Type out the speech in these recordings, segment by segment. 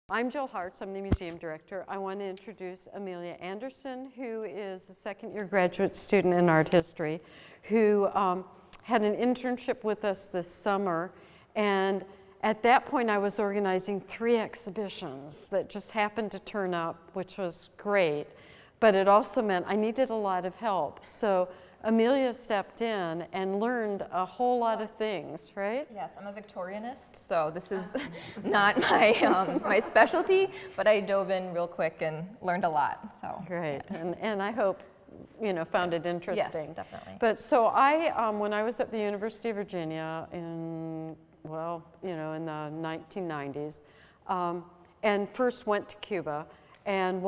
I'm Jill Hartz, I'm the museum director. I want to introduce Amelia Anderson, who is a second-year graduate student in art history, who had an internship with us this summer. And at that point, I was organizing 3 exhibitions that just happened to turn up, which was great. But it also meant I needed a lot of help. So Amelia stepped in and learned a whole lot of things, right? Yes, I'm a Victorianist, so this is not my, my specialty, but I dove in real quick and learned a lot. So great, and I hope found it interesting. Yes, definitely. But so I, when I was at the University of Virginia in in the 1990s, and first went to Cuba. And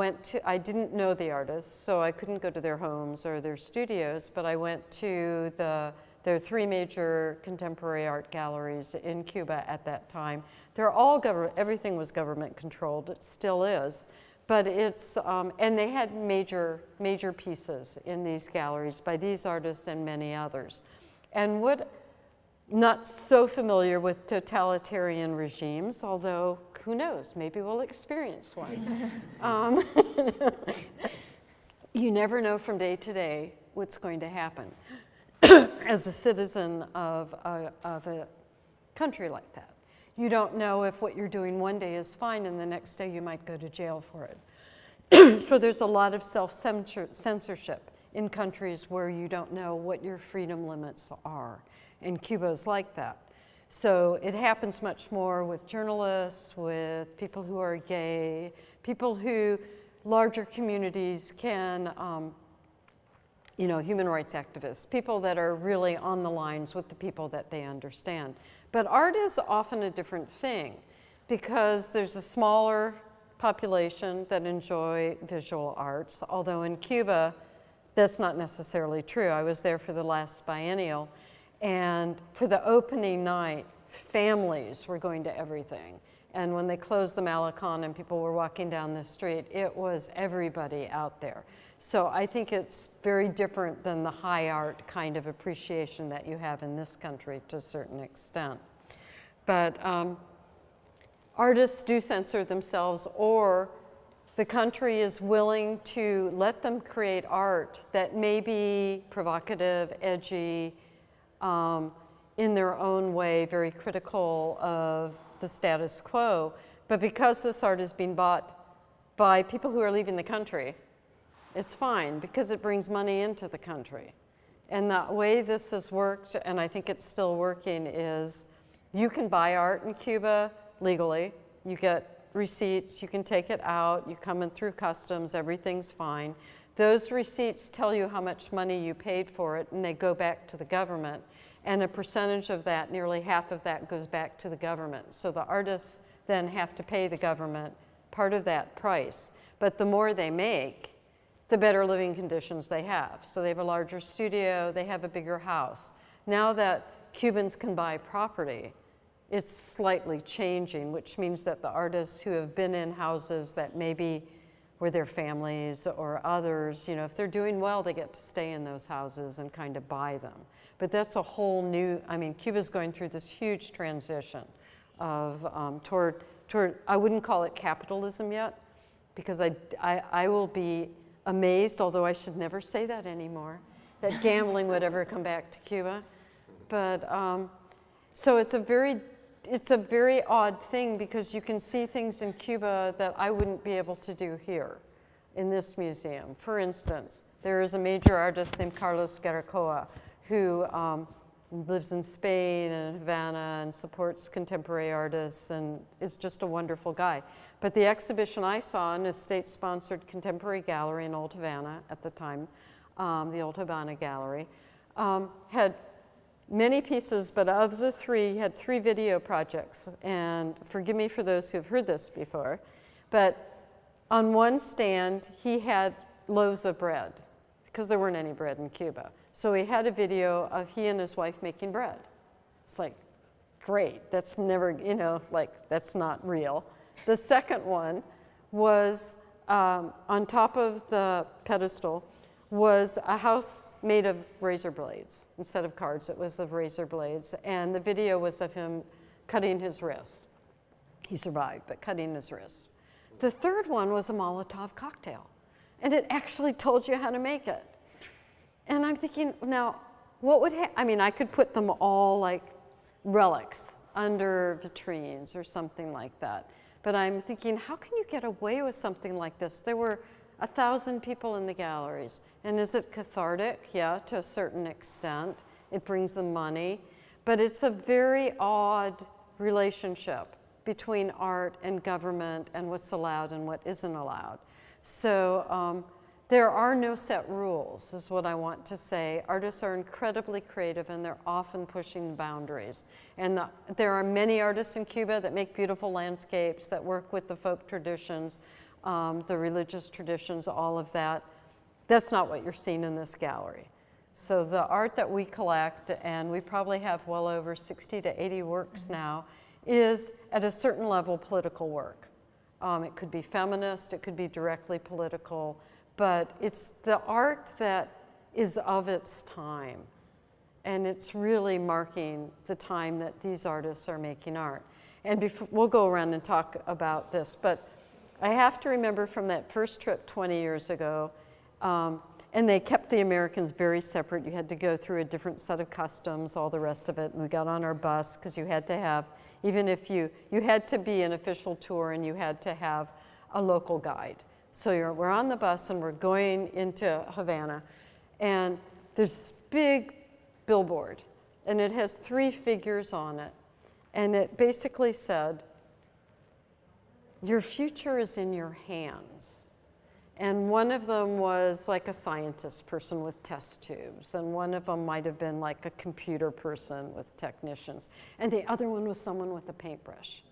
I didn't know the artists, so I couldn't go to their homes or their studios, but I went to there are 3 major contemporary art galleries in Cuba at that time. They're all everything was government controlled, it still is, but it's, and they had major pieces in these galleries by these artists and many others. And not so familiar with totalitarian regimes, although who knows, maybe we'll experience one. You never know from day to day what's going to happen as a citizen of a country like that. You don't know if what you're doing one day is fine and the next day you might go to jail for it. So there's a lot of self-censorship in countries where you don't know what your freedom limits are. And Cuba is like that. So it happens much more with journalists, with people who are gay, people who larger communities can, human rights activists, people that are really on the lines with the people that they understand. But art is often a different thing because there's a smaller population that enjoy visual arts, although in Cuba, that's not necessarily true. I was there for the last biennial. And for the opening night, families were going to everything. And when they closed the Malecon and people were walking down the street, it was everybody out there. So I think it's very different than the high art kind of appreciation that you have in this country to a certain extent. But artists do censor themselves, or the country is willing to let them create art that may be provocative, edgy, in their own way, very critical of the status quo. But because this art is being bought by people who are leaving the country, it's fine because it brings money into the country. And the way this has worked, and I think it's still working, is you can buy art in Cuba legally. You get receipts, you can take it out, you come in through customs, everything's fine. Those receipts tell you how much money you paid for it, and they go back to the government. And a percentage of that, nearly half of that, goes back to the government. So the artists then have to pay the government part of that price. But the more they make, the better living conditions they have. So they have a larger studio, they have a bigger house. Now that Cubans can buy property, it's slightly changing, which means that the artists who have been in houses that maybe were their families or others, if they're doing well, they get to stay in those houses and kind of buy them. But that's a whole new, Cuba's going through this huge transition of toward, I wouldn't call it capitalism yet, because I will be amazed, although I should never say that anymore, that gambling would ever come back to Cuba. But, so it's a very odd thing because you can see things in Cuba that I wouldn't be able to do here in this museum. For instance, there is a major artist named Carlos Garracoa who lives in Spain and Havana and supports contemporary artists and is just a wonderful guy. But the exhibition I saw in a state-sponsored contemporary gallery in Old Havana at the time, the Old Havana Gallery, had many pieces, but of the 3, he had 3 video projects. And forgive me for those who have heard this before, but on one stand, he had loaves of bread because there weren't any bread in Cuba. So he had a video of he and his wife making bread. It's like, great, that's never, that's not real. The second one was on top of the pedestal was a house made of razor blades. Instead of cards, it was of razor blades. And the video was of him cutting his wrists. He survived, but cutting his wrist. The third one was a Molotov cocktail, and it actually told you how to make it. And I'm thinking, now, what would I mean, I could put them all like relics under vitrines or something like that. But I'm thinking, how can you get away with something like this? There were 1,000 people in the galleries. And is it cathartic? Yeah, to a certain extent. It brings them money. But it's a very odd relationship between art and government and what's allowed and what isn't allowed. So there are no set rules, is what I want to say. Artists are incredibly creative, and they're often pushing the boundaries. And there are many artists in Cuba that make beautiful landscapes, that work with the folk traditions, the religious traditions, all of that. That's not what you're seeing in this gallery. So the art that we collect, and we probably have well over 60 to 80 works now, is at a certain level political work. It could be feminist, it could be directly political, but it's the art that is of its time. And it's really marking the time that these artists are making art. And we'll go around and talk about this, but I have to remember from that first trip 20 years ago, and they kept the Americans very separate. You had to go through a different set of customs, all the rest of it, and we got on our bus because you had to have, even if you had to be an official tour and you had to have a local guide. So we're on the bus and we're going into Havana, and there's this big billboard, and it has 3 figures on it, and it basically said, "Your future is in your hands." And one of them was like a scientist person with test tubes, and one of them might have been like a computer person with technicians, and the other one was someone with a paintbrush.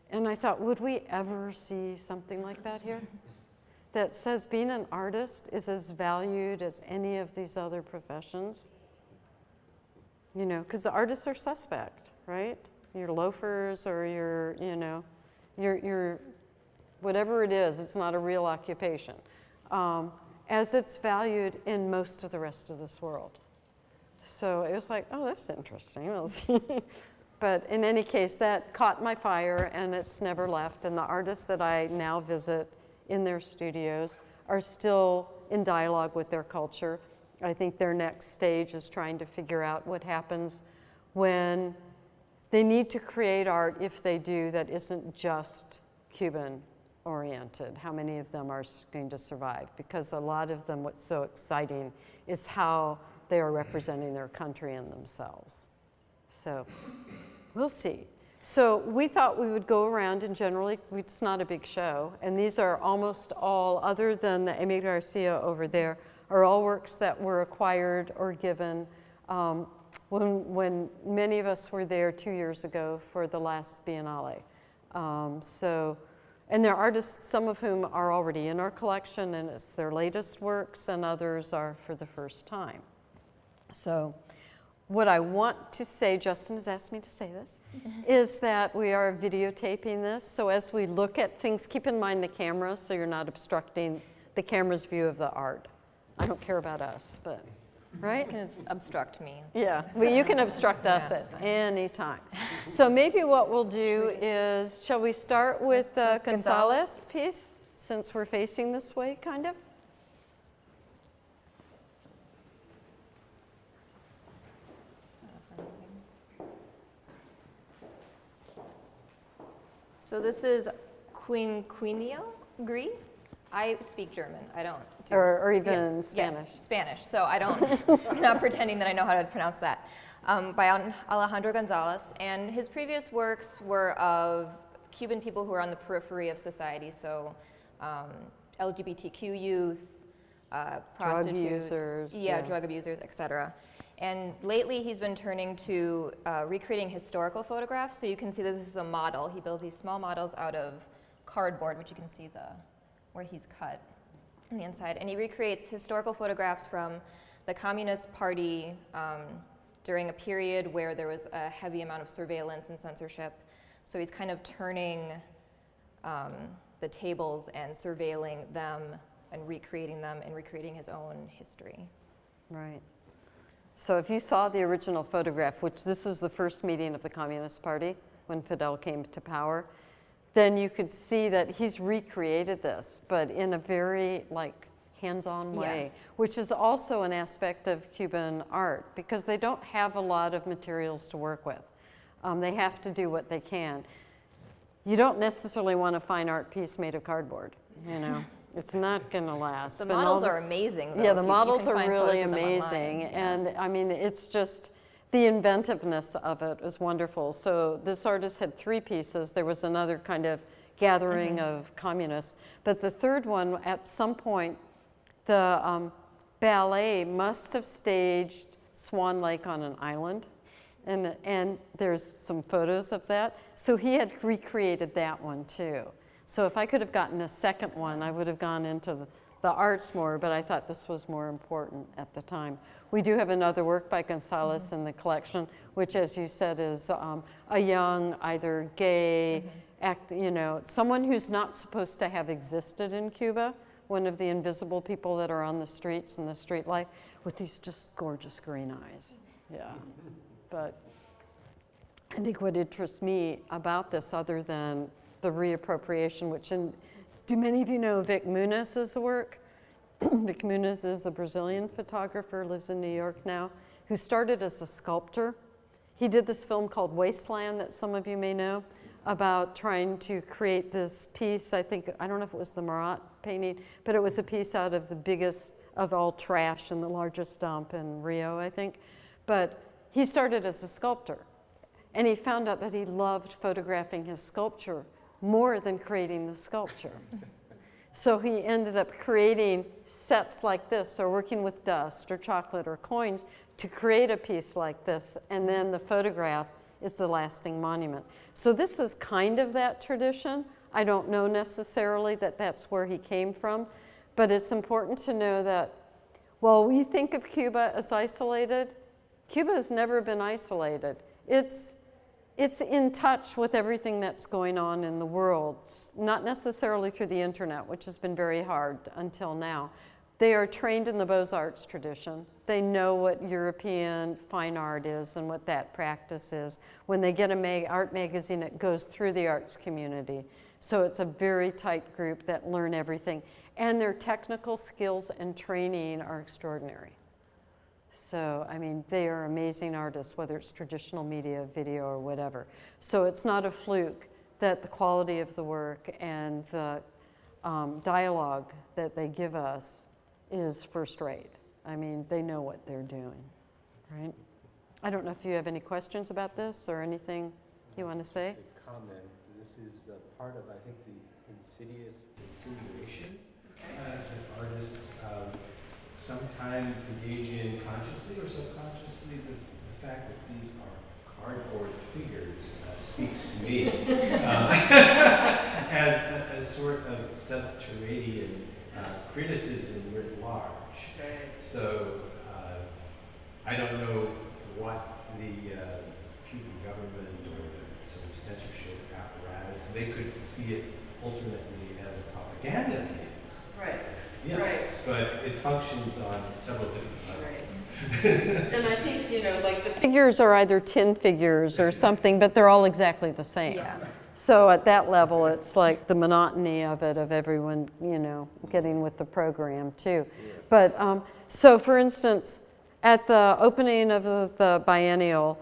And I thought, would we ever see something like that here? That says being an artist is as valued as any of these other professions? You know, because the artists are suspect, right? You're loafers, or you're whatever it is, it's not a real occupation, as it's valued in most of the rest of this world. So it was like, oh, that's interesting. We'll see. But in any case, that caught my fire, and it's never left. And the artists that I now visit in their studios are still in dialogue with their culture. I think their next stage is trying to figure out what happens when they need to create art, if they do, that isn't just Cuban oriented. How many of them are going to survive? Because a lot of them, what's so exciting is how they are representing their country and themselves. So we'll see. So we thought we would go around, and generally, it's not a big show, and these are almost all, other than the Amelia Garcia over there, are all works that were acquired or given when many of us were there 2 years ago for the last Biennale. And they're artists, some of whom are already in our collection, and it's their latest works, and others are for the first time. So what I want to say, Justin has asked me to say this, is that we are videotaping this. So as we look at things, keep in mind the camera, so you're not obstructing the camera's view of the art. I don't care about us, but, right? You can obstruct me. Yeah, well, you can obstruct us at any time. So maybe what we'll do is, shall we start with the Gonzalez piece, since we're facing this way, kind of? So this is Quinquinio Gris. I speak German. I don't. Or even Spanish. Yeah, Spanish. So I don't. I'm not pretending that I know how to pronounce that. By Alejandro Gonzalez, and his previous works were of Cuban people who are on the periphery of society. So LGBTQ youth, prostitutes, drug users, drug abusers, etc. And lately he's been turning to recreating historical photographs. So you can see that this is a model. He builds these small models out of cardboard, which you can see where he's cut on the inside. And he recreates historical photographs from the Communist Party during a period where there was a heavy amount of surveillance and censorship. So he's kind of turning the tables and surveilling them and recreating them and recreating his own history. Right. So if you saw the original photograph, which this is the first meeting of the Communist Party when Fidel came to power, then you could see that he's recreated this, but in a very like hands-on way, which is also an aspect of Cuban art because they don't have a lot of materials to work with. They have to do what they can. You don't necessarily want a fine art piece made of cardboard, you know. It's not going to last. The models are amazing, though. Yeah, the You models can are find really photos of them amazing. online. And I mean, it's just, the inventiveness of it is wonderful. So this artist had 3 pieces. There was another kind of gathering of communists. But the third one, at some point, the ballet must have staged Swan Lake on an island. And there's some photos of that. So he had recreated that one too. So if I could have gotten a second one, I would have gone into the arts more, but I thought this was more important at the time. We do have another work by Gonzalez in the collection, which, as you said, is a young, either gay, you know, someone who's not supposed to have existed in Cuba, one of the invisible people that are on the streets and the street life, with these just gorgeous green eyes. Yeah. But I think what interests me about this, other than the reappropriation, which, do many of you know Vic Muniz's work? Vic Muniz is a Brazilian photographer, lives in New York now, who started as a sculptor. He did this film called Wasteland that some of you may know, about trying to create this piece. I don't know if it was the Marat painting, but it was a piece out of the biggest of all trash in the largest dump in Rio, I think. But he started as a sculptor, and he found out that he loved photographing his sculpture more than creating the sculpture. So he ended up creating sets like this, or working with dust or chocolate or coins to create a piece like this, and then the photograph is the lasting monument. So this is kind of that tradition. I don't know necessarily that that's where he came from, but it's important to know that while we think of Cuba as isolated, Cuba has never been isolated. It's in touch with everything that's going on in the world, not necessarily through the internet, which has been very hard until now. They are trained in the Beaux-Arts tradition. They know what European fine art is and what that practice is. When they get an art magazine, it goes through the arts community. So it's a very tight group that learn everything. And their technical skills and training are extraordinary. So, I mean, they are amazing artists, whether it's traditional media, video, or whatever. So it's not a fluke that the quality of the work and the dialogue that they give us is first rate. I mean, they know what they're doing, right? I don't know if you have any questions about this or anything you want to say? Just a comment. This is part of, I think, the insidious insinuation that artists sometimes engage in consciously or subconsciously. The fact that these are cardboard figures speaks to me as a sort of subterranean criticism writ large. So I don't know what the Cuban government or the sort of censorship apparatus, they could see it ultimately as a propaganda piece. Right. Yes, right. But it functions on several different levels. Right. And I think, you know, like the figures are either tin figures or something, but they're all exactly the same. Yeah. So at that level, it's like the monotony of it, of everyone, you know, getting with the program too. Yeah. But so for instance, at the opening of the biennial,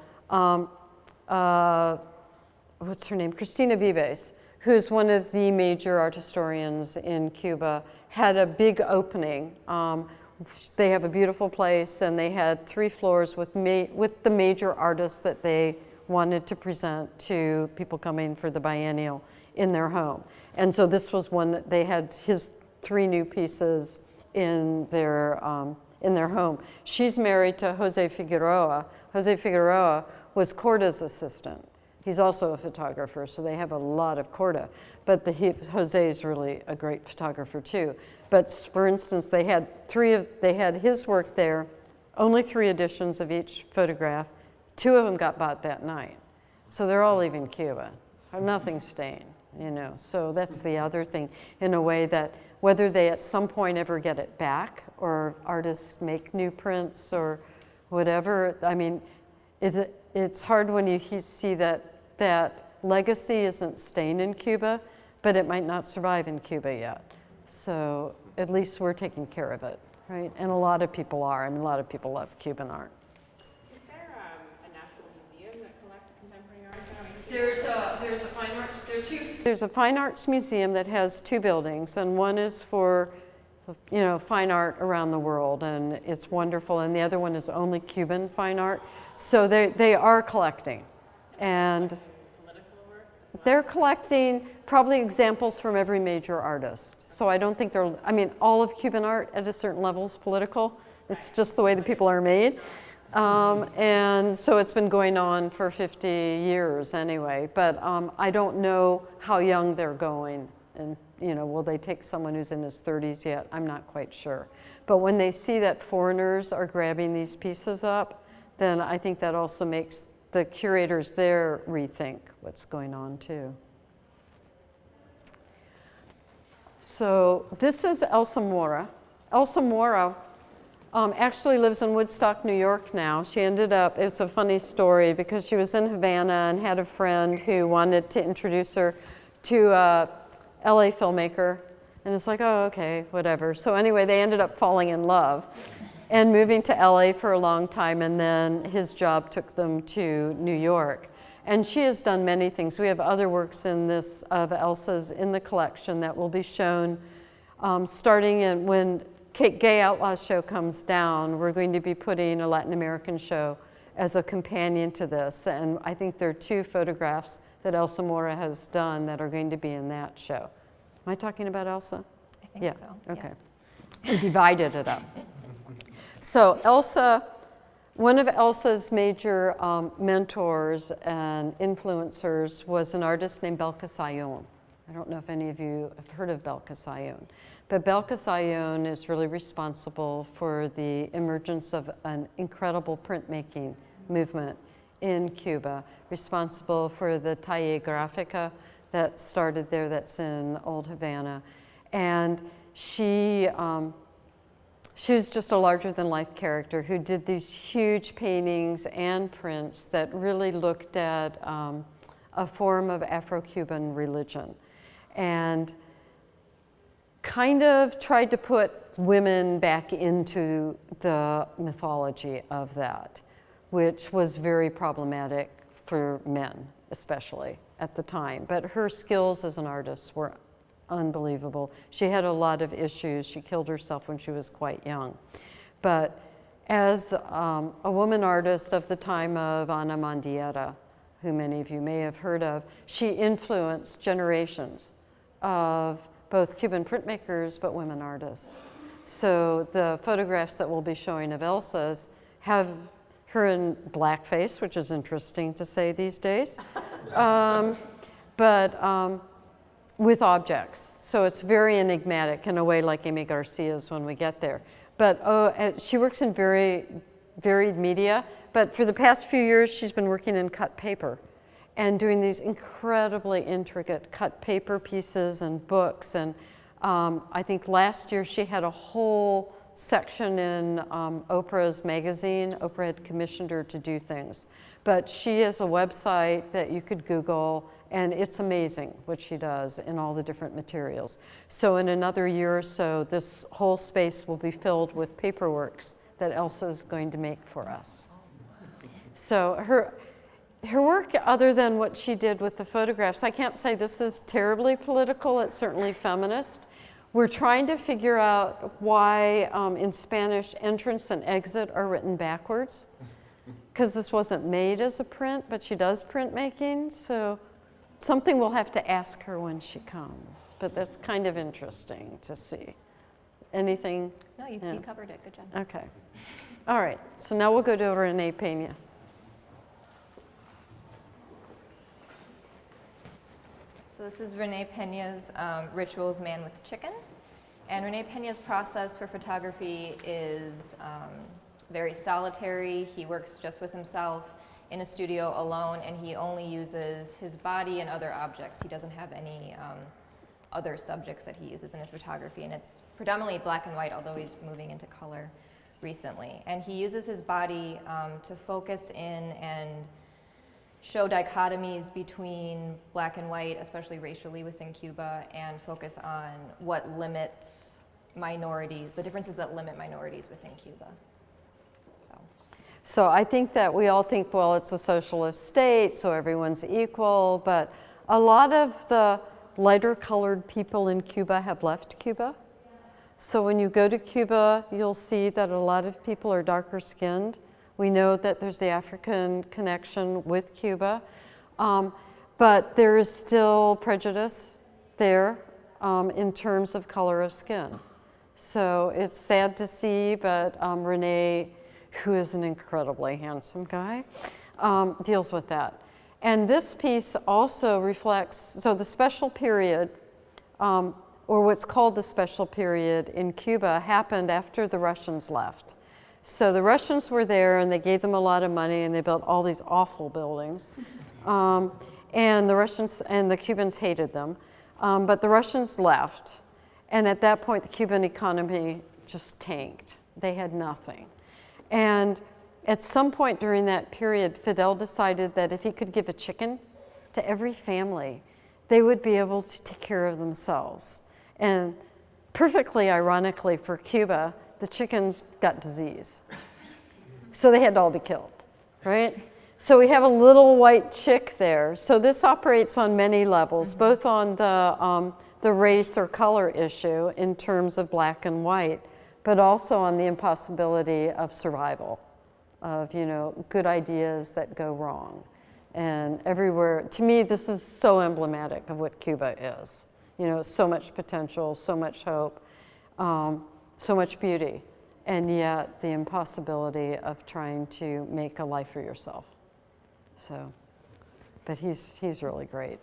what's her name? Cristina Vives, who's one of the major art historians in Cuba, had a big opening. They have a beautiful place, and they had 3 floors with the major artists that they wanted to present to people coming for the biennial in their home. And so this was one, they had his 3 new pieces in their home. She's married to Jose Figueroa. Jose Figueroa was Corda's assistant. He's also a photographer, so they have a lot of Corda. But Jose is really a great photographer too. But for instance, they had his work there, only 3 editions of each photograph. 2 of them got bought that night. So they're all leaving Cuba. Nothing's staying, you know. So that's the other thing, in a way, that whether they at some point ever get it back, or artists make new prints or whatever, I mean, it's hard when you see that legacy isn't staying in Cuba, but it might not survive in Cuba yet. So at least we're taking care of it, right? And a lot of people are. I mean, a lot of people love Cuban art. Is there a national museum that collects contemporary art now in Cuba? There's a fine arts. There's a fine arts museum that has 2 buildings, and one is for, you know, fine art around the world, and it's wonderful. And the other one is only Cuban fine art. So they are collecting, and Political work as well? they're collecting probably examples from every major artist. So I don't think they're, I mean, all of Cuban art at a certain level is political. It's just the way the people are made. And so it's been going on for 50 years anyway, but I don't know how young they're going. And, you know, will they take someone who's in his 30s yet? I'm not quite sure. But when they see that foreigners are grabbing these pieces up, then I think that also makes the curators there rethink what's going on too. So this is Elsa Mora. Elsa Mora actually lives in Woodstock, New York now. She ended up, it's a funny story because she was in Havana and had a friend who wanted to introduce her to a LA filmmaker. And it's like, oh, okay, whatever. So anyway, they ended up falling in love and moving to LA for a long time, and then his job took them to New York. And she has done many things. We have other works in this of Elsa's in the collection that will be shown starting in when Gay Outlaw show comes down. We're going to be putting a Latin American show as a companion to this. And I think there are 2 photographs that Elsa Mora has done that are going to be in that show. Am I talking about Elsa? I think Yeah, so. okay. Yes. We divided it up. So Elsa, one of Elsa's major mentors and influencers was an artist named Belkıs Sayun. I don't know if any of you have heard of Belkıs Sayun, but Belkıs Sayun is really responsible for the emergence of an incredible printmaking movement in Cuba, responsible for the Taller Gráfica that started there, that's in Old Havana. And she was just a larger-than-life character who did these huge paintings and prints that really looked at a form of Afro-Cuban religion and kind of tried to put women back into the mythology of that, which was very problematic for men, especially at the time. But her skills as an artist were unbelievable. She had a lot of issues. She killed herself when she was quite young. But as a woman artist of the time of Ana Mandiera, who many of you may have heard of, she influenced generations of both Cuban printmakers but women artists. So the photographs that we'll be showing of Elsa's have her in blackface, which is interesting to say these days, but with objects. So it's very enigmatic in a way like Amy Garcia's when we get there. But she works in very varied media, but for the past few years she's been working in cut paper and doing these incredibly intricate cut paper pieces and books. And I think last year she had a whole section in Oprah's magazine. Oprah had commissioned her to do things. But she has a website that you could Google, and it's amazing what she does in all the different materials. So in another year or so, this whole space will be filled with paperworks that Elsa is going to make for us. So her work, other than what she did with the photographs, I can't say this is terribly political, it's certainly feminist. We're trying to figure out why in Spanish entrance and exit are written backwards, because this wasn't made as a print, but she does printmaking, so something we'll have to ask her when she comes, but that's kind of interesting to see. Anything? No, you covered it. Good job. Okay. All right, so now we'll go to Renee Pena. So this is Renee Pena's Rituals Man with Chicken. And Renee Pena's process for photography is very solitary. He works just with himself in a studio alone, and he only uses his body and other objects. He doesn't have any other subjects that he uses in his photography, and it's predominantly black and white, although he's moving into color recently. And he uses his body to focus in and show dichotomies between black and white, especially racially within Cuba, and focus on what limits minorities, the differences that limit minorities within Cuba. So I think that we all think, well, it's a socialist state, so everyone's equal, but a lot of the lighter colored people in Cuba have left Cuba. So when you go to Cuba, you'll see that a lot of people are darker skinned. We know that there's the African connection with Cuba, but there is still prejudice there in terms of color of skin. So it's sad to see, but Rene, who is an incredibly handsome guy, deals with that. And this piece also reflects, so the special period, or what's called the special period in Cuba, happened after the Russians left. So the Russians were there and they gave them a lot of money and they built all these awful buildings. And the Russians and the Cubans hated them. But the Russians left. And at that point, the Cuban economy just tanked. They had nothing. And at some point during that period, Fidel decided that if he could give a chicken to every family, they would be able to take care of themselves. And perfectly ironically for Cuba, the chickens got disease. So they had to all be killed, right? So we have a little white chick there. So this operates on many levels, both on the race or color issue in terms of black and white, but also on the impossibility of survival, of, you know, good ideas that go wrong. And everywhere, to me, this is so emblematic of what Cuba is. You know, so much potential, so much hope, so much beauty, and yet the impossibility of trying to make a life for yourself. So, but he's really great.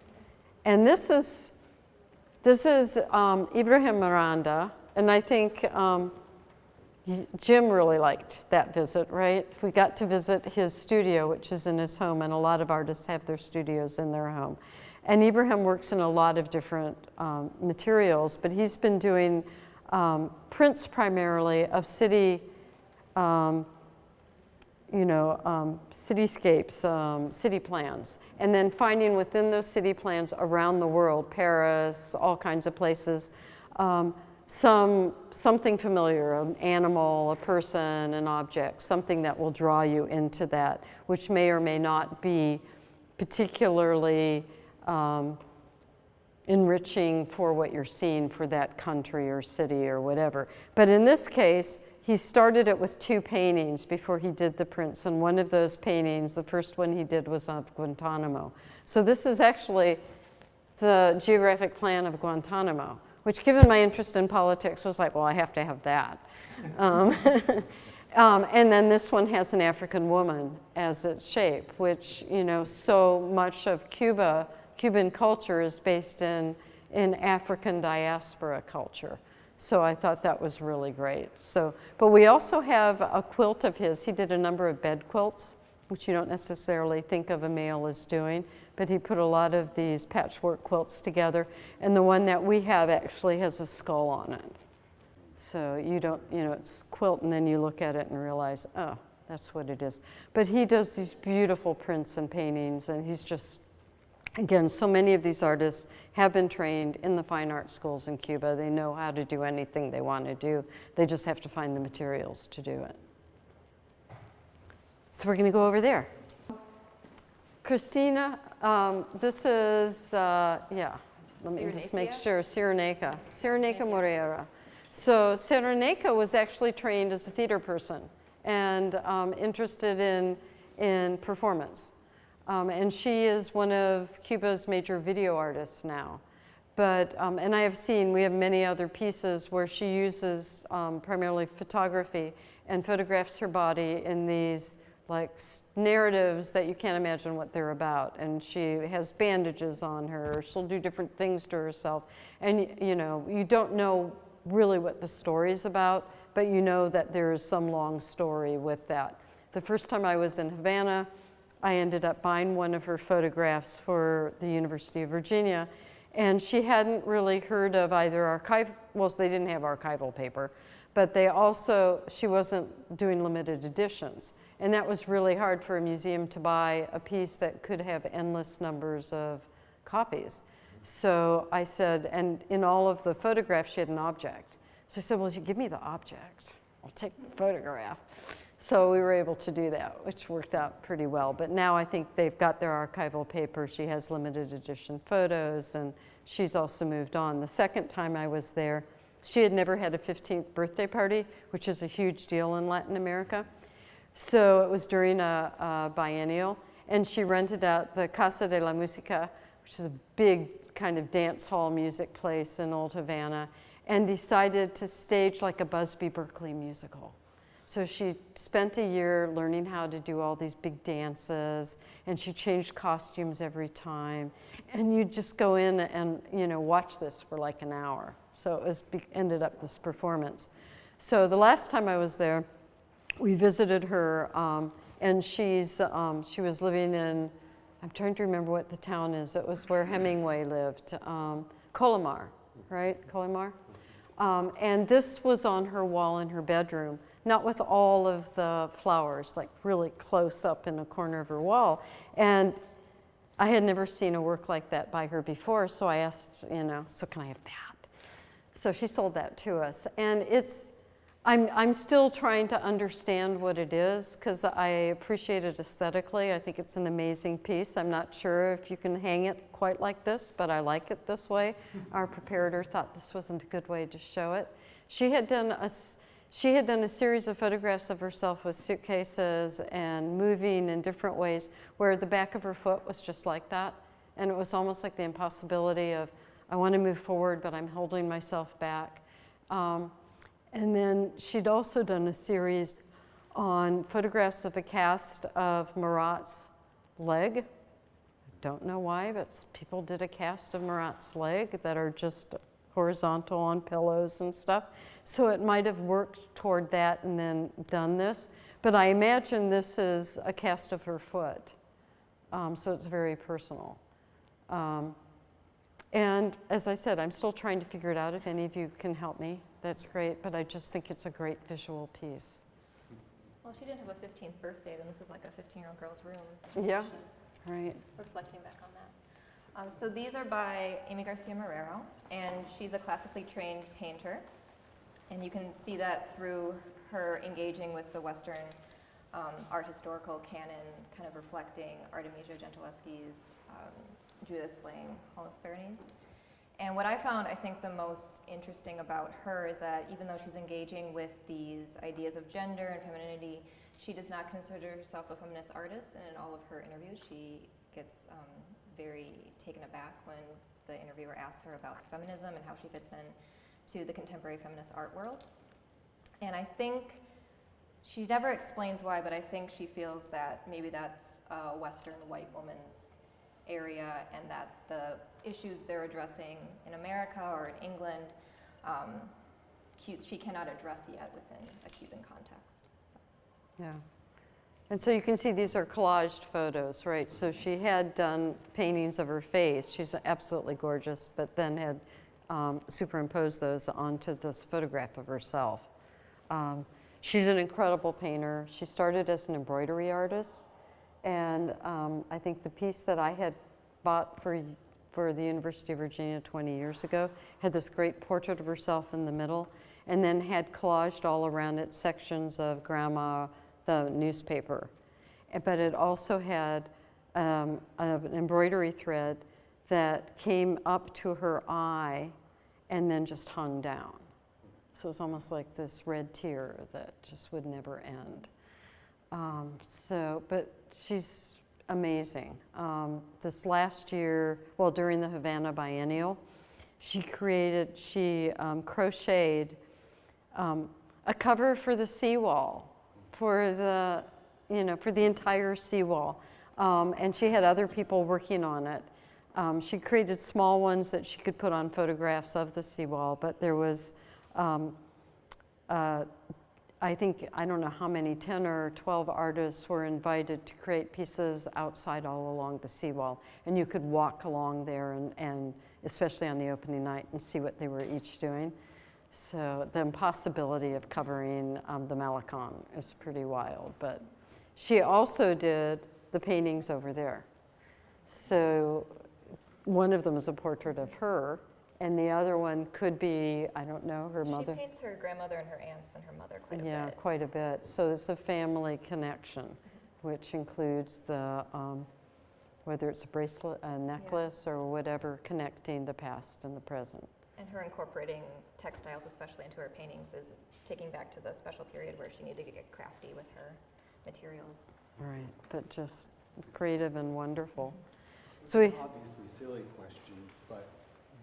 And this is Ibrahim Miranda, and I think Jim really liked that visit, right? We got to visit his studio, which is in his home, and a lot of artists have their studios in their home. And Ibrahim works in a lot of different materials, but he's been doing prints primarily of city, cityscapes, city plans, and then finding within those city plans around the world, Paris, all kinds of places, something familiar, an animal, a person, an object, something that will draw you into that, which may or may not be particularly enriching for what you're seeing for that country or city or whatever. But in this case, he started it with 2 paintings before he did the prints, and one of those paintings, the first one he did was of Guantanamo. So this is actually the geographic plan of Guantanamo, which, given my interest in politics, was like, well, I have to have that. And then this one has an African woman as its shape, which, you know, so much of Cuban culture is based in African diaspora culture. So I thought that was really great. So, but we also have a quilt of his. He did a number of bed quilts, which you don't necessarily think of a male as doing, but he put a lot of these patchwork quilts together. And the one that we have actually has a skull on it. So you don't, you know, it's quilt and then you look at it and realize, oh, that's what it is. But he does these beautiful prints and paintings, and he's just, again, so many of these artists have been trained in the fine art schools in Cuba. They know how to do anything they want to do. They just have to find the materials to do it. So we're going to go over there. Christina, this is, let me just make sure, Cyrenaica Moreira. So Cyrenaica was actually trained as a theater person and interested in performance. And she is one of Cuba's major video artists now. But, and I have seen, we have many other pieces where she uses primarily photography and photographs her body in these like narratives that you can't imagine what they're about. And she has bandages on her, she'll do different things to herself. And you know, you don't know really what the story's about, but you know that there is some long story with that. The first time I was in Havana, I ended up buying one of her photographs for the University of Virginia, and she hadn't really heard of either well, they didn't have archival paper, but they also, she wasn't doing limited editions. And that was really hard for a museum to buy a piece that could have endless numbers of copies. So I said, and in all of the photographs, she had an object. So I said, well, you give me the object, I'll take the photograph. So we were able to do that, which worked out pretty well. But now I think they've got their archival paper. She has limited edition photos, and she's also moved on. The second time I was there, she had never had a 15th birthday party, which is a huge deal in Latin America. So it was during a biennial, and she rented out the Casa de la Música, which is a big kind of dance hall music place in Old Havana, and decided to stage like a Busby Berkeley musical. So she spent a year learning how to do all these big dances, and she changed costumes every time. And you just go in and, you know, watch this for like an hour. So it was ended up this performance. So the last time I was there, we visited her, and she was living in, I'm trying to remember what the town is. It was where Hemingway lived, Colomar, right? Colomar? And this was on her wall in her bedroom, not with all of the flowers, like really close up in a corner of her wall. And I had never seen a work like that by her before, so I asked, you know, so can I have that? So she sold that to us. And I'm still trying to understand what it is, because I appreciate it aesthetically. I think it's an amazing piece. I'm not sure if you can hang it quite like this, but I like it this way. Our preparator thought this wasn't a good way to show it. She had done a series of photographs of herself with suitcases and moving in different ways, where the back of her foot was just like that. And it was almost like the impossibility of, I want to move forward, but I'm holding myself back. And then she'd also done a series on photographs of a cast of Marat's leg. I don't know why, but people did a cast of Marat's leg that are just horizontal on pillows and stuff. So it might have worked toward that and then done this. But I imagine this is a cast of her foot. So it's very personal. And as I said, I'm still trying to figure it out. If any of you can help me, that's great. But I just think it's a great visual piece. Well, if she didn't have a 15th birthday, then this is like a 15-year-old girl's room. Yeah, She's right. reflecting back on that. So these are by Amy Garcia Marrero, and she's a classically trained painter. And you can see that through her engaging with the Western art historical canon, kind of reflecting Artemisia Gentileschi's Judith Slaying Holofernes. And what I found, I think, the most interesting about her is that even though she's engaging with these ideas of gender and femininity, she does not consider herself a feminist artist, and in all of her interviews, she gets very taken aback when the interviewer asks her about feminism and how she fits in to the contemporary feminist art world. And I think she never explains why, but I think she feels that maybe that's a Western white woman's area, and that the issues they're addressing in America or in England, she cannot address yet within a Cuban context. So. Yeah. And so you can see these are collaged photos, right? So she had done paintings of her face. She's absolutely gorgeous, but then had superimposed those onto this photograph of herself. She's an incredible painter. She started as an embroidery artist. And I think the piece that I had bought for the University of Virginia 20 years ago had this great portrait of herself in the middle, and then had collaged all around it sections of Grandma, the newspaper. But it also had an embroidery thread that came up to her eye and then just hung down. So it was almost like this red tear that just would never end. But she's amazing. This last year, well, during the Havana Biennial, she crocheted a cover for the seawall, for the entire seawall. And she had other people working on it. She created small ones that she could put on photographs of the seawall, but there was I don't know how many, 10 or 12 artists were invited to create pieces outside all along the seawall. And you could walk along there, and especially on the opening night, and see what they were each doing. So the impossibility of covering the Malecon is pretty wild. But she also did the paintings over there. So one of them is a portrait of her, and the other one could be, I don't know, her mother. She paints her grandmother and her aunts and her mother quite a bit. Yeah, quite a bit. So it's a family connection, which includes the, whether it's a bracelet, a necklace, or whatever, connecting the past and the present. And her incorporating textiles, especially into her paintings, is taking back to the special period where she needed to get crafty with her materials. Right, but just creative and wonderful. So we, Obviously silly question, but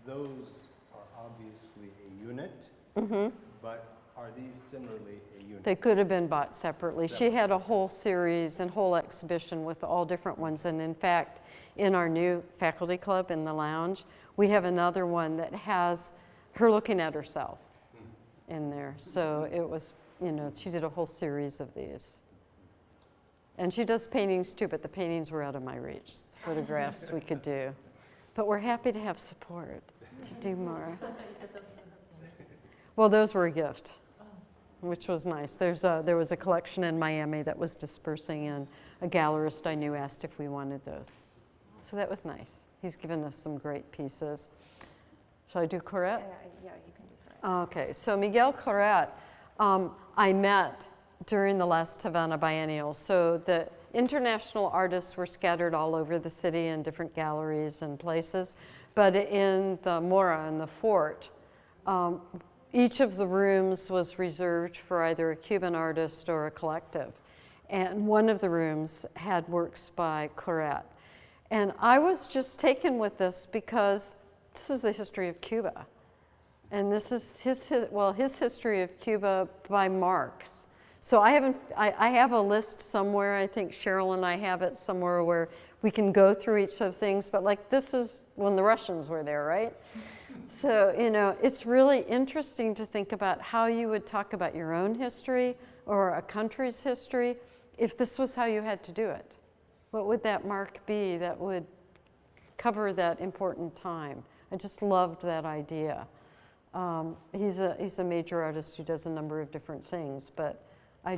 those are obviously a unit, but are these similarly a unit? they could have been bought separately. She had a whole series and whole exhibition with all different ones. And in fact, in our new faculty club in the lounge, we have another one that has her looking at herself in there. So it was, you know, she did a whole series of these. And she does paintings too, but the paintings were out of my reach. Photographs we could do. But we're happy to have support to do more. Well, those were a gift, which was nice. There was a collection in Miami that was dispersing, and a gallerist I knew asked if we wanted those. So that was nice. He's given us some great pieces. Shall I do Curat? Yeah, you can do Curat. Okay, so Miguel Curat, I met during the last Havana Biennial. So the international artists were scattered all over the city in different galleries and places. But in the Mora, in the fort, each of the rooms was reserved for either a Cuban artist or a collective. And one of the rooms had works by Curat. And I was just taken with this because this is the history of Cuba. And this is his history of Cuba by Marx. So I have a list somewhere. I think Cheryl and I have it somewhere where we can go through each of things. But like this is when the Russians were there, right? So, you know, it's really interesting to think about how you would talk about your own history or a country's history if this was how you had to do it. What would that mark be that would cover that important time? I just loved that idea. He's a major artist who does a number of different things, but I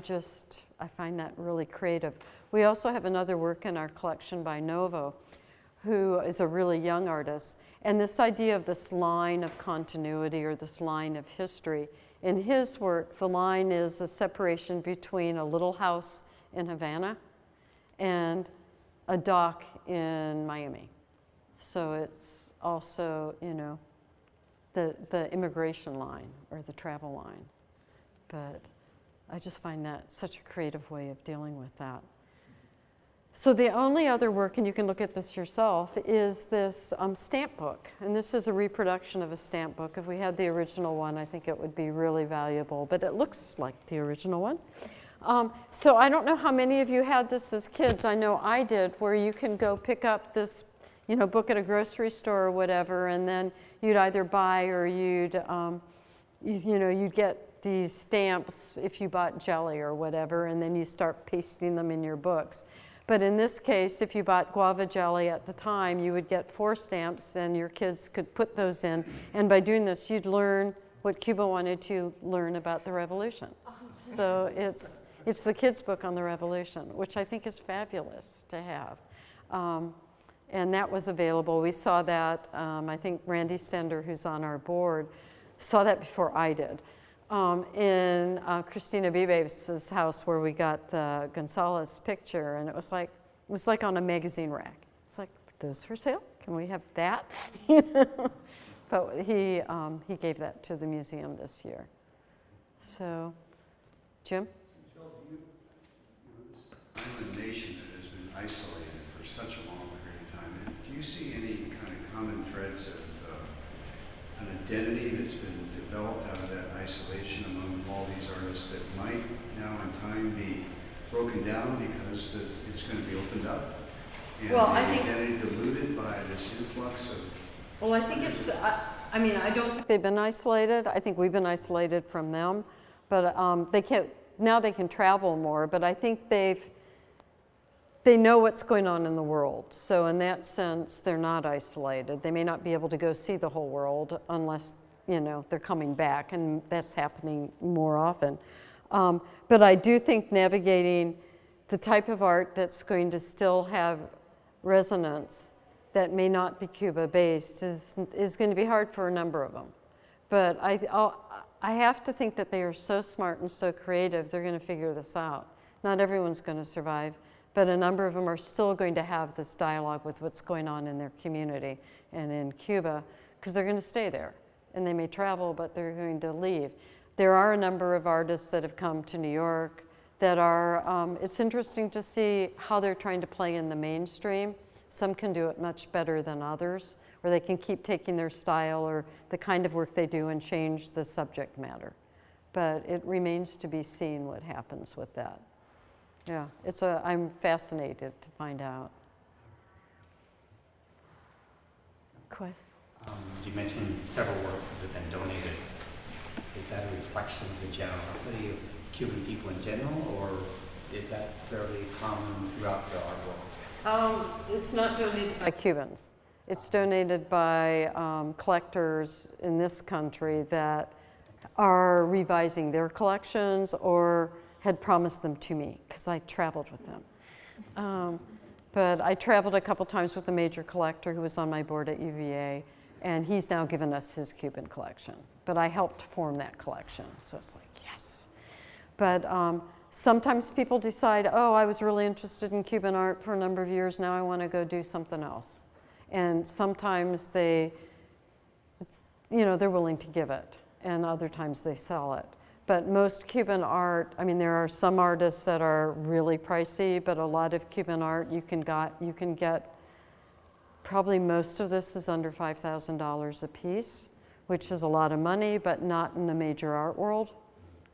find that really creative. We also have another work in our collection by Novo, who is a really young artist. And this idea of this line of continuity or this line of history, in his work, the line is a separation between a little house in Havana and a dock in Miami. So it's also, you know, the immigration line or the travel line. But I just find that such a creative way of dealing with that. So the only other work, and you can look at this yourself, is this stamp book. And this is a reproduction of a stamp book. If we had the original one, I think it would be really valuable, but it looks like the original one. So I don't know how many of you had this as kids. I know I did, where you can go pick up this, you know, book at a grocery store or whatever, and then you'd either buy or you'd get these stamps if you bought jelly or whatever, and then you start pasting them in your books. But in this case, if you bought guava jelly at the time, you would get 4 stamps and your kids could put those in. And by doing this, you'd learn what Cuba wanted to learn about the revolution. So it's the kids' book on the revolution, which I think is fabulous to have. And that was available. We saw that, I think Randy Stender, who's on our board, saw that before I did. In Christina Bibes's house where we got the Gonzalez picture, and it was like on a magazine rack. It's like, those for sale? Can we have that? But he gave that to the museum this year. So, Jim? I'm a nation that has been isolated for such a long period of time. Do you see any kind of common threads of an identity that's been developed out of that isolation among all these artists that might now in time be broken down because it's going to be opened up? And Well, the I think identity diluted by this influx of... Well, I think it's, I mean, I don't think they've been isolated. I think we've been isolated from them. But now they can travel more, but I think they know what's going on in the world. So in that sense, they're not isolated. They may not be able to go see the whole world unless, you know, they're coming back, and that's happening more often. But I do think navigating the type of art that's going to still have resonance that may not be Cuba-based is going to be hard for a number of them. But I have to think that they are so smart and so creative, they're going to figure this out. Not everyone's going to survive, but a number of them are still going to have this dialogue with what's going on in their community and in Cuba, because they're going to stay there. And they may travel, but they're going to leave. There are a number of artists that have come to New York that are, it's interesting to see how they're trying to play in the mainstream. Some can do it much better than others, or they can keep taking their style or the kind of work they do and change the subject matter. But it remains to be seen what happens with that. Yeah, I'm fascinated to find out. Question? You mentioned several works that have been donated. Is that a reflection of the generosity of Cuban people in general, or is that fairly common throughout the art world? It's not donated by Cubans. It's donated by collectors in this country that are revising their collections or had promised them to me, because I traveled with them. But I traveled a couple times with a major collector who was on my board at UVA, and he's now given us his Cuban collection. But I helped form that collection, so it's like, yes. But sometimes people decide, oh, I was really interested in Cuban art for a number of years, now I want to go do something else. And sometimes they're willing to give it, and other times they sell it. But most Cuban art, I mean, there are some artists that are really pricey, but a lot of Cuban art you can get, probably most of this is under $5,000 a piece, which is a lot of money, but not in the major art world.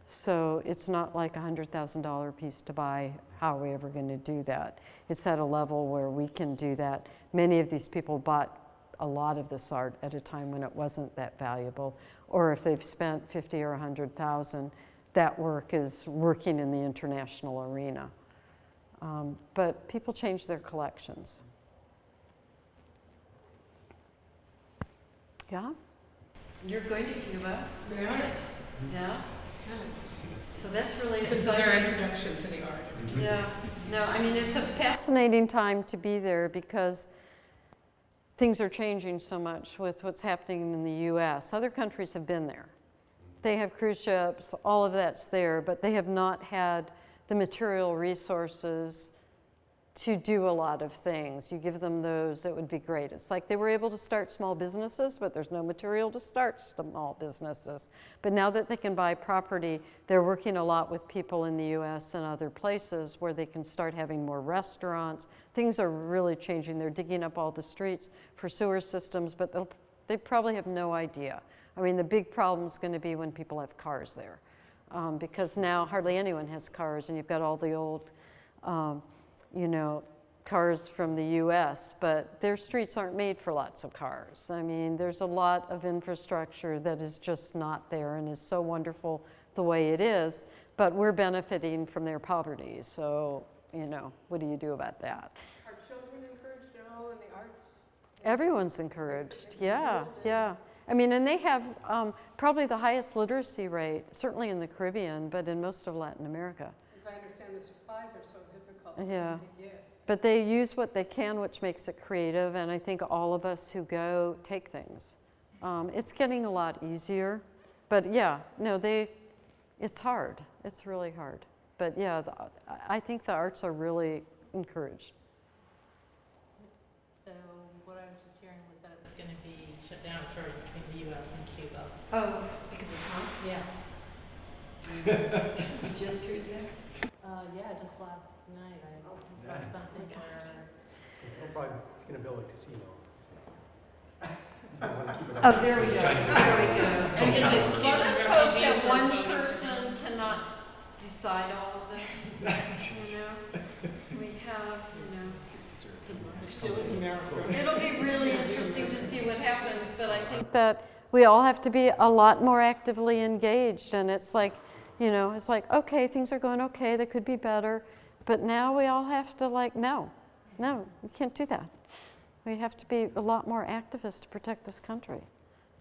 So it's not like a $100,000 piece to buy. How are we ever going to do that? It's at a level where we can do that. Many of these people bought a lot of this art at a time when it wasn't that valuable, or if they've spent 50 or 100,000, that work is working in the international arena. But people change their collections. Yeah? You're going to Cuba. We are. Yeah? So that's really exciting. This is our introduction to the art. Yeah. No, I mean, it's a fascinating time to be there because things are changing so much with what's happening in the US. Other countries have been there. They have cruise ships, all of that's there, but they have not had the material resources to do a lot of things. You give them those, it would be great. It's like they were able to start small businesses, but there's no material to start small businesses. But now that they can buy property, they're working a lot with people in the US and other places where they can start having more restaurants. Things are really changing. They're digging up all the streets for sewer systems, but they probably have no idea. I mean, the big problem is going to be when people have cars there, because now hardly anyone has cars, and you've got all the old cars from the US, but their streets aren't made for lots of cars. I mean, there's a lot of infrastructure that is just not there and is so wonderful the way it is, but we're benefiting from their poverty. So, what do you do about that? Are children encouraged at all in the arts? Everyone's encouraged, yeah. I mean, and they have probably the highest literacy rate, certainly in the Caribbean, but in most of Latin America. As I understand, the supplies are so difficult Yeah. to get. But they use what they can, which makes it creative, and I think all of us who go take things. It's getting a lot easier, but yeah, no, it's hard. It's really hard. But yeah, I think the arts are really encouraged. So what I was just hearing was that it was going to be shut down as far as between the U.S. and Cuba. Oh, because of Trump? Yeah. You just threw it there? Yeah, just last night I saw something where. He's going to build a casino. So I want to keep it Oh, up. there we go. There we go. Let us hope that one person cannot decide all of this. We have, it'll be really interesting to see what happens, but I think that we all have to be a lot more actively engaged, and it's like, it's like, okay, things are going okay, they could be better, but now we all have to no, we can't do that. We have to be a lot more activist to protect this country.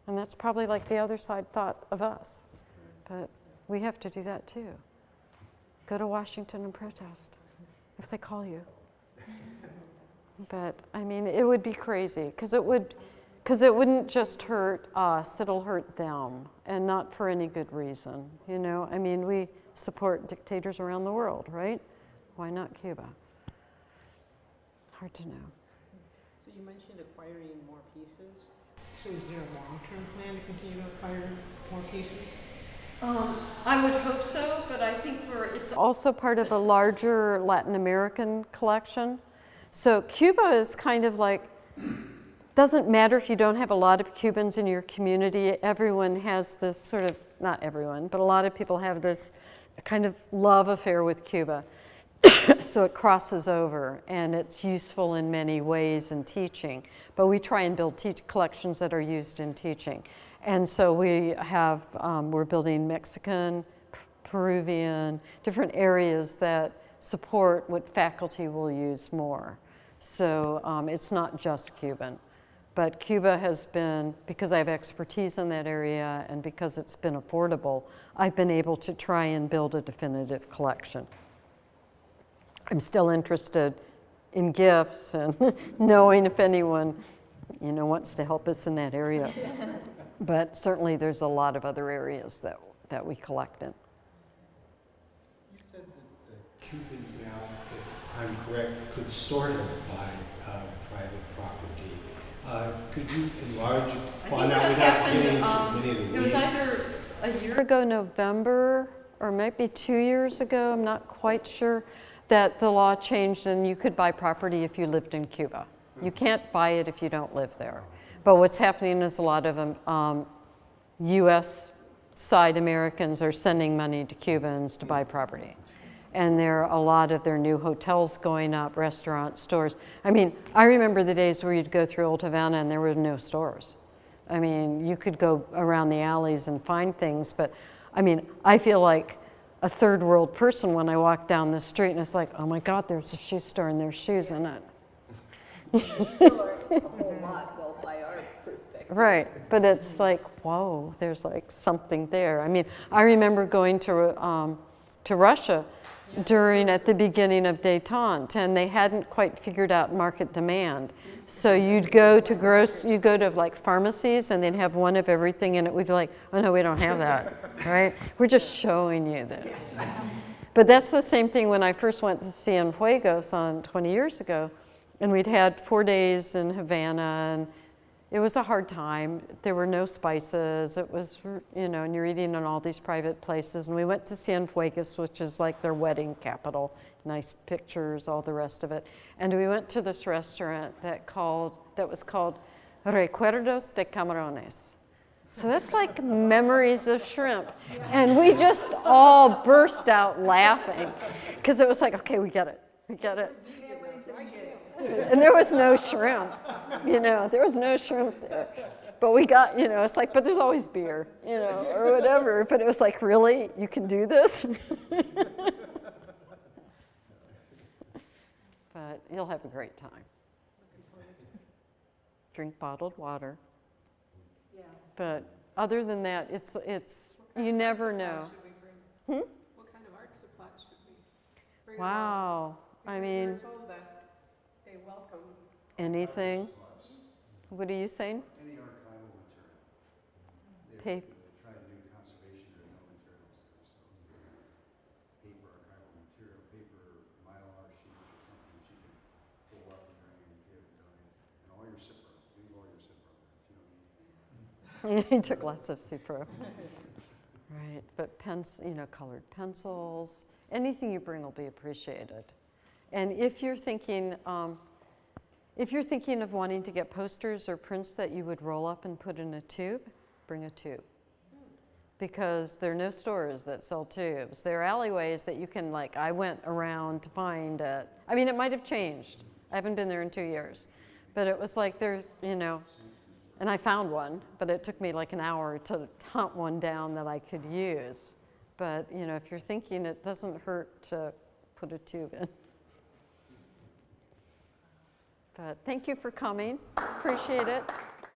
And that's probably like the other side thought of us. But we have to do that too. Go to Washington and protest. if they call you. But I mean, it would be crazy because it wouldn't just hurt us, it'll hurt them, and not for any good reason, you know? I mean, we support dictators around the world, right? Why not Cuba? Hard to know. So you mentioned acquiring more pieces. So is there a long-term plan to continue to acquire more pieces? I would hope so, but I think it's also part of a larger Latin American collection. So Cuba is kind of like, doesn't matter if you don't have a lot of Cubans in your community, everyone has this sort of, not everyone, but a lot of people have this kind of love affair with Cuba. So it crosses over and it's useful in many ways in teaching, but we try and build collections that are used in teaching. And so we have, we're building Mexican, Peruvian, different areas that support what faculty will use more. So it's not just Cuban, but Cuba has been, because I have expertise in that area and because it's been affordable, I've been able to try and build a definitive collection. I'm still interested in gifts and knowing if anyone, you know, wants to help us in that area. But certainly there's a lot of other areas that we collect in. You said that the Cubans now, if I'm correct, could sort of buy private property. Could you enlarge upon that without getting into many of the weeds? It was either a year ago, November, or maybe 2 years ago, I'm not quite sure, that the law changed and you could buy property if you lived in Cuba. You can't buy it if you don't live there. But what's happening is a lot of US side Americans are sending money to Cubans to buy property. And there are a lot of their new hotels going up, restaurants, stores. I mean, I remember the days where you'd go through Old Havana and there were no stores. I mean, you could go around the alleys and find things, but I mean, I feel like a third world person when I walk down the street and it's like, oh my God, there's a shoe store and there's shoes in it. Still aren't a whole lot though by our perspective. Right, but it's like, whoa, there's like something there. I mean, I remember going to Russia at the beginning of détente, and they hadn't quite figured out market demand. So you'd go to like pharmacies and they'd have one of everything and it would be like, oh no, we don't have that, right? We're just showing you this. But that's the same thing when I first went to Cienfuegos 20 years ago, and we'd had 4 days in Havana, and it was a hard time. There were no spices. It was, you know, and you're eating in all these private places. And we went to Cienfuegos, which is like their wedding capital. Nice pictures, all the rest of it. And we went to this restaurant that was called Recuerdos de Camarones. So that's like memories of shrimp. And we just all burst out laughing because it was like, okay, we get it. We get it. And there was no shrimp, you know, there was no shrimp there. But we got, you know, it's like, but there's always beer, you know, or whatever. But it was like, really? You can do this? But you'll have a great time. Drink bottled water. Yeah. But other than that, it's you never know. What kind of art supplies should we bring? Wow. I mean, we're told that they welcome anything. What are you saying? Any archival material. Paper. Try to do conservation of no materials. So paper, archival material, paper, mylar sheets or something that you can pull up and bring and give and donate. And all your Cipro, leave all your Cipro if you don't need anything. He took lots of Cipro. Right, but colored pencils, anything you bring will be appreciated. And if you're thinking of wanting to get posters or prints that you would roll up and put in a tube, bring a tube. Because there are no stores that sell tubes. There are alleyways that you can, like, I went around to find it. I mean, it might have changed. I haven't been there in 2 years. But it was like there's, you know, and I found one, but it took me like an hour to hunt one down that I could use. But, you know, if you're thinking, it doesn't hurt to put a tube in. But thank you for coming. Appreciate it.